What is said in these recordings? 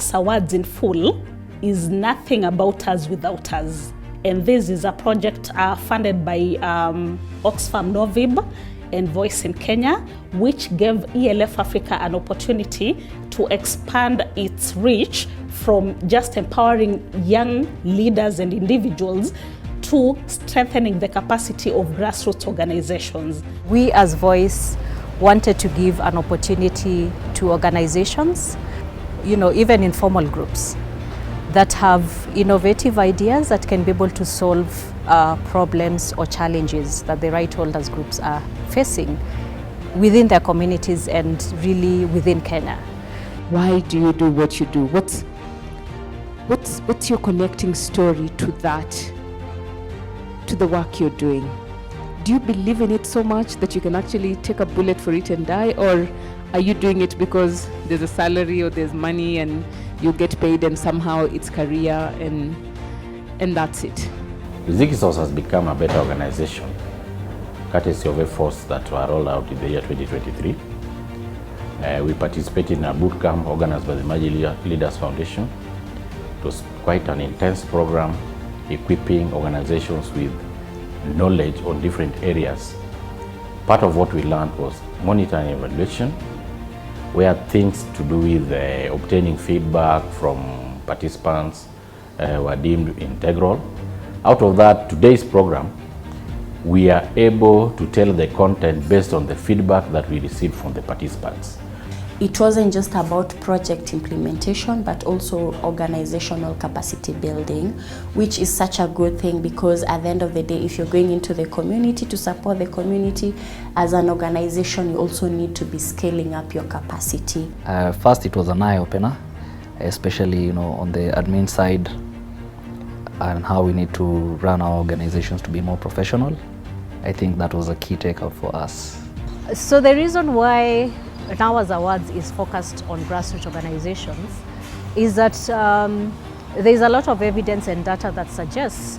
Us Awards in full is Nothing About Us Without Us. And this is a project funded by Oxfam Novib and Voice in Kenya, which gave ELF Africa an opportunity to expand its reach from just empowering young leaders and individuals to strengthening the capacity of grassroots organizations. We as Voice wanted to give an opportunity to organizations, even informal groups, that have innovative ideas that can be able to solve problems or challenges that the right holders groups are facing within their communities and really within Kenya. Why do you do what you do? What's your connecting story to that, to the work you're doing? Do you believe in it so much that you can actually take a bullet for it and die, or are you doing it because there's a salary or there's money and you get paid and somehow it's career and that's it? Zikistos has become a better organization, courtesy of efforts that were rolled out in the year 2023. We participated in a boot camp organized by the Maji Leaders Foundation. It was quite an intense program, equipping organizations with knowledge on different areas. Part of what we learned was monitoring and evaluation, where things to do with obtaining feedback from participants were deemed integral. Out of that, today's program, we are able to tell the content based on the feedback that we received from the participants. It wasn't just about project implementation, but also organizational capacity building, which is such a good thing, because at the end of the day, if you're going into the community to support the community, as an organization, you also need to be scaling up your capacity. First, it was an eye-opener, especially on the admin side, and how we need to run our organizations to be more professional. I think that was a key takeout for us. So the reason why NAWA's Awards is focused on grassroots organizations is that there's a lot of evidence and data that suggests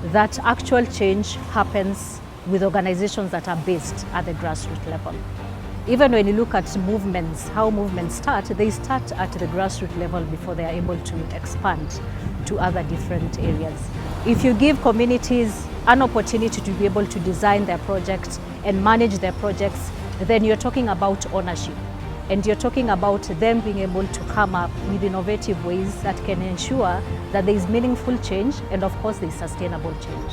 that actual change happens with organizations that are based at the grassroots level. Even when you look at movements, how movements start, they start at the grassroots level before they are able to expand to other different areas. If you give communities an opportunity to be able to design their projects and manage their projects, then you're talking about ownership, and you're talking about them being able to come up with innovative ways that can ensure that there is meaningful change and of course there is sustainable change.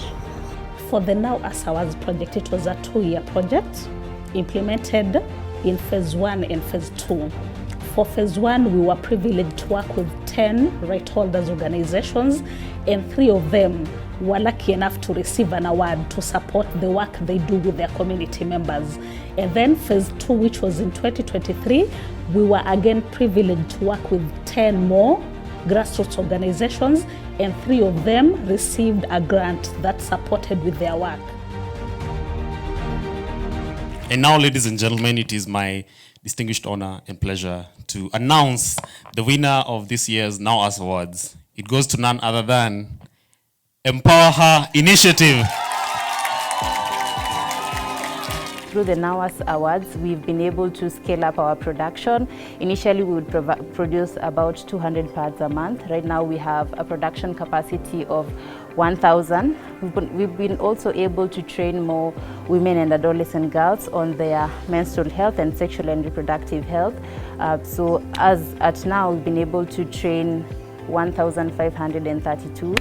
For the Now Us Awards project, it was a 2-year project implemented in phase 1 and phase 2. For phase 1, we were privileged to work with 10 right holders organizations, and 3 of them were lucky enough to receive an award to support the work they do with their community members. And then phase 2, which was in 2023, we were again privileged to work with 10 more grassroots organizations, and 3 of them received a grant that supported with their work. And now, ladies and gentlemen, it is my distinguished honor and pleasure to announce the winner of this year's Now Us Awards. It goes to none other than Empower Her Initiative. Through the Now Us Awards, we've been able to scale up our production. Initially, we would produce about 200 pads a month. Right now, we have a production capacity of 1,000. We've been also able to train more women and adolescent girls on their menstrual health and sexual and reproductive health. So as at now, we've been able to train 1,532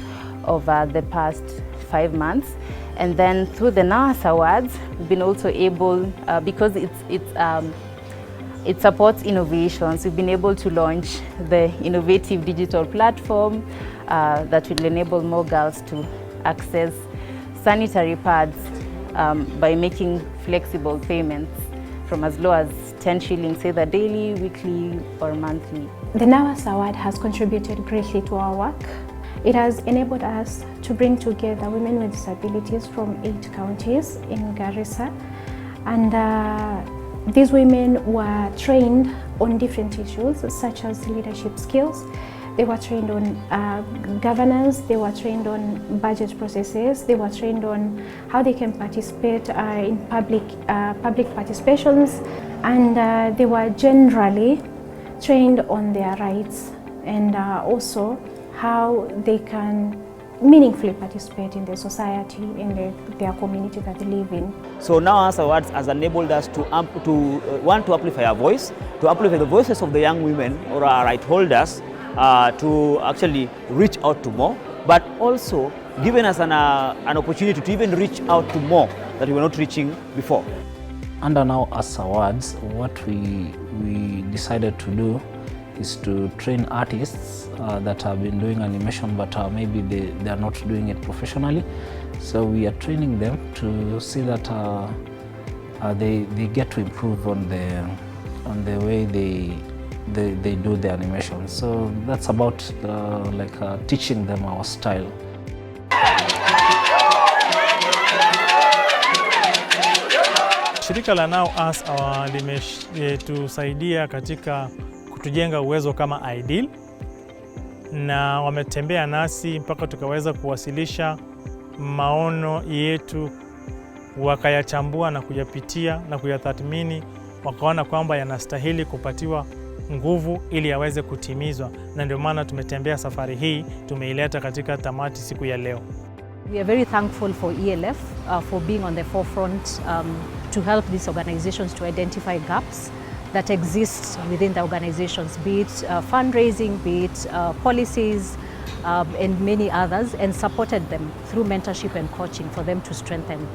over the past 5 months. And then through the Now Us Awards, we've been also able, because it supports innovations, we've been able to launch the innovative digital platform that will enable more girls to access sanitary pads by making flexible payments from as low as 10 shillings, either daily, weekly, or monthly. The Now Us Award has contributed greatly to our work. It has enabled us to bring together women with disabilities from 8 counties in Garissa. And these women were trained on different issues, such as leadership skills. They were trained on governance, they were trained on budget processes, they were trained on how they can participate in public participations, and they were generally trained on their rights and also how they can meaningfully participate in the society, in their community that they live in. So now as awards has enabled us to amplify our voice, to amplify the voices of the young women or our right holders, to actually reach out to more, but also given us an opportunity to even reach out to more that we were not reaching before. Under Now Us Awards, what we decided to do is to train artists that have been doing animation, but maybe they are not doing it professionally. So we are training them to see that they get to improve on the way they do the animation. So that's about teaching them our style. Shirika la Now Us limetusaidia katika kutujenga uwezo kama Ideal, na wametembea nasi mpaka tukaweza kuwasilisha maono yetu, wakayachambua na kuyapitia na kuyatathmini, wakaona kwamba yanastahili kupatiwa nguvu ili yaweze kutimizwa, na ndio maana tumetembea safari hii, tumeileta katika tamati siku ya leo. We are very thankful for ELF for being on the forefront to help these organizations to identify gaps that exist within the organizations, be it fundraising, be it policies, and many others, and supported them through mentorship and coaching for them to strengthen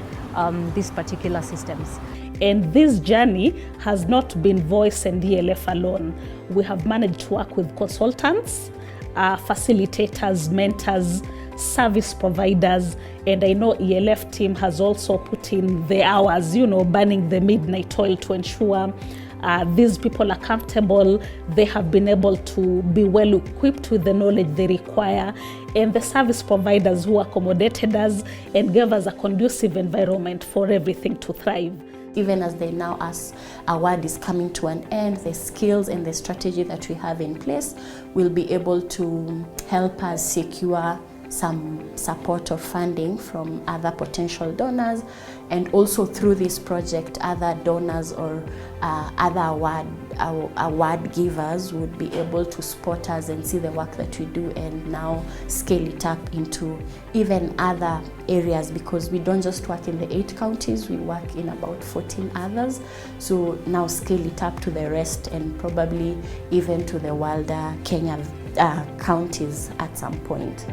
these particular systems. And this journey has not been Voice and ELF alone. We have managed to work with consultants, facilitators, mentors, service providers, and I know ELF team has also put in the hours, burning the midnight oil to ensure these people are comfortable, they have been able to be well equipped with the knowledge they require, and the service providers who accommodated us and gave us a conducive environment for everything to thrive. Even as the Now Us award is coming to an end, the skills and the strategy that we have in place will be able to help us secure some support or funding from other potential donors, and also through this project other donors or other award givers would be able to support us and see the work that we do, and now scale it up into even other areas, because we don't just work in the 8 counties, we work in about 14 others. So now scale it up to the rest and probably even to the wilder Kenya counties at some point.